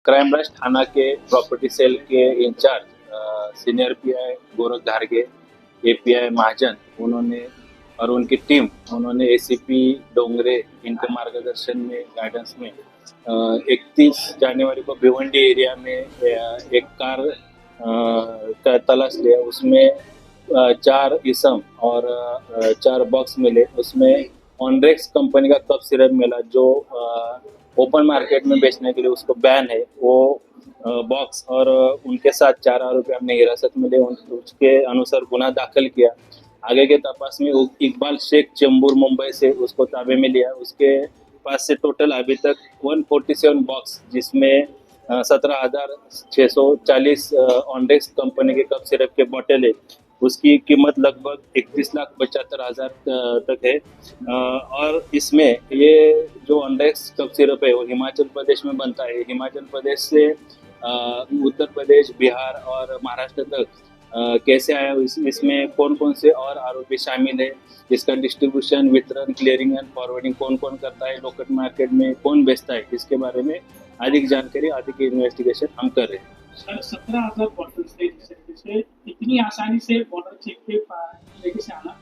Crime branch थाना के property cell के इंचार्ज सीनियर पीआई गोरख घारगे, एपीआई महाजन उन्होंने और उनकी टीम उन्होंने एसीपी डोंगरे इनके मार्गदर्शन में गाइडेंस में 31 जनवरी को भिवंडी एरिया में एक कार का तलाश लिया। उसमें 4 इसम और 4 बॉक्स मिले। उसमें ऑनरेक्स कंपनी का कफ सिरप मिला जो ओपन मार्केट में बेचने के लिए उसको बैन है। वो बॉक्स और उनके साथ 4 आरोपी हमने हिरासत में लिए। उसके अनुसार गुना दाखिल किया। आगे के तपास में इकबाल शेख चेंबूर मुंबई से उसको ताबे में लिया। उसके पास से टोटल अभी तक 147 बॉक्स जिसमें 17,640 ऑनडेक्स कंपनी के कप सिरप के बॉटल है। उसकी कीमत लगभग 31,75,000 तक है। और इसमें ये जो ऑनडेक्स कप सिरप है वो हिमाचल प्रदेश में बनता है। हिमाचल प्रदेश से उत्तर प्रदेश, बिहार और महाराष्ट्र तक कैसे आया, इसमें कौन कौन से और आरोपी शामिल है, इसका डिस्ट्रीब्यूशन, वितरण, क्लियरिंग एंड फॉरवर्डिंग कौन कौन करता है, लोकल मार्केट में कौन बेचता है, इसके बारे में अधिक जानकारी, अधिक इन्वेस्टिगेशन हम कर रहे हैं। सर 17,000 बॉटल से इतनी आसानी से बॉर्डर चेक के तरीके से आना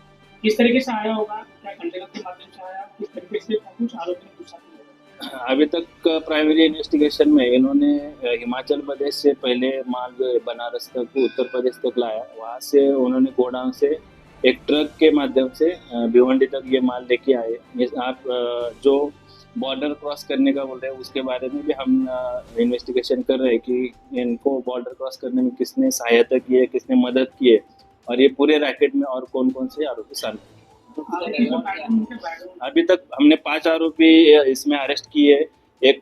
किस तरीके से आया होगा? क्या कंटेनर के माध्यम से आया? किस तरीके से कुछ आरोपी ने पूछा? अभी तक प्राइमरी इन्वेस्टिगेशन में इन्होंने हिमाचल प्रदेश से पहले माल जो बनारस तक, उत्तर प्रदेश तक लाया। वहाँ से उन्होंने गोडाउन से एक ट्रक के माध्यम से भिवंडी तक ये माल लेके आए। आप जो बॉर्डर क्रॉस करने का बोल रहे हैं उसके बारे में भी हम इन्वेस्टिगेशन कर रहे हैं कि इनको बॉर्डर क्रॉस करने में किसने सहायता की है, किसने मदद की है, और ये पूरे रैकेट में और कौन कौन से आरोपी शामिल हैं। अभी तक हमने 5 आरोपी इसमें अरेस्ट किए। एक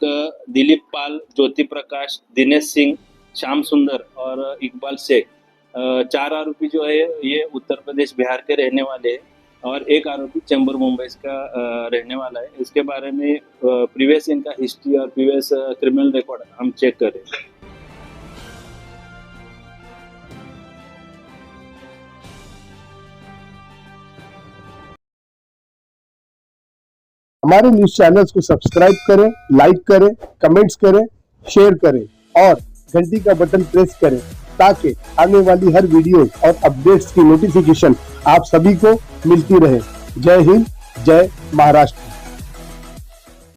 दिलीप पाल, ज्योति प्रकाश, दिनेश सिंह, श्याम सुंदर और इकबाल शेख। 4 आरोपी जो है ये उत्तर प्रदेश, बिहार के रहने वाले हैं और एक आरोपी चेंबूर मुंबई का रहने वाला है। इसके बारे में प्रीवियस इनका हिस्ट्री और प्रीवियस क्रिमिनल रिकॉर्ड हम चेक कर रहे हैं। हमारे न्यूज चैनल्स को सब्सक्राइब करें, लाइक करें, कमेंट्स करें, शेयर करें और घंटी का बटन प्रेस करें ताकि आने वाली हर वीडियो और अपडेट्स की नोटिफिकेशन आप सभी को मिलती रहे। जय हिंद, जय महाराष्ट्र।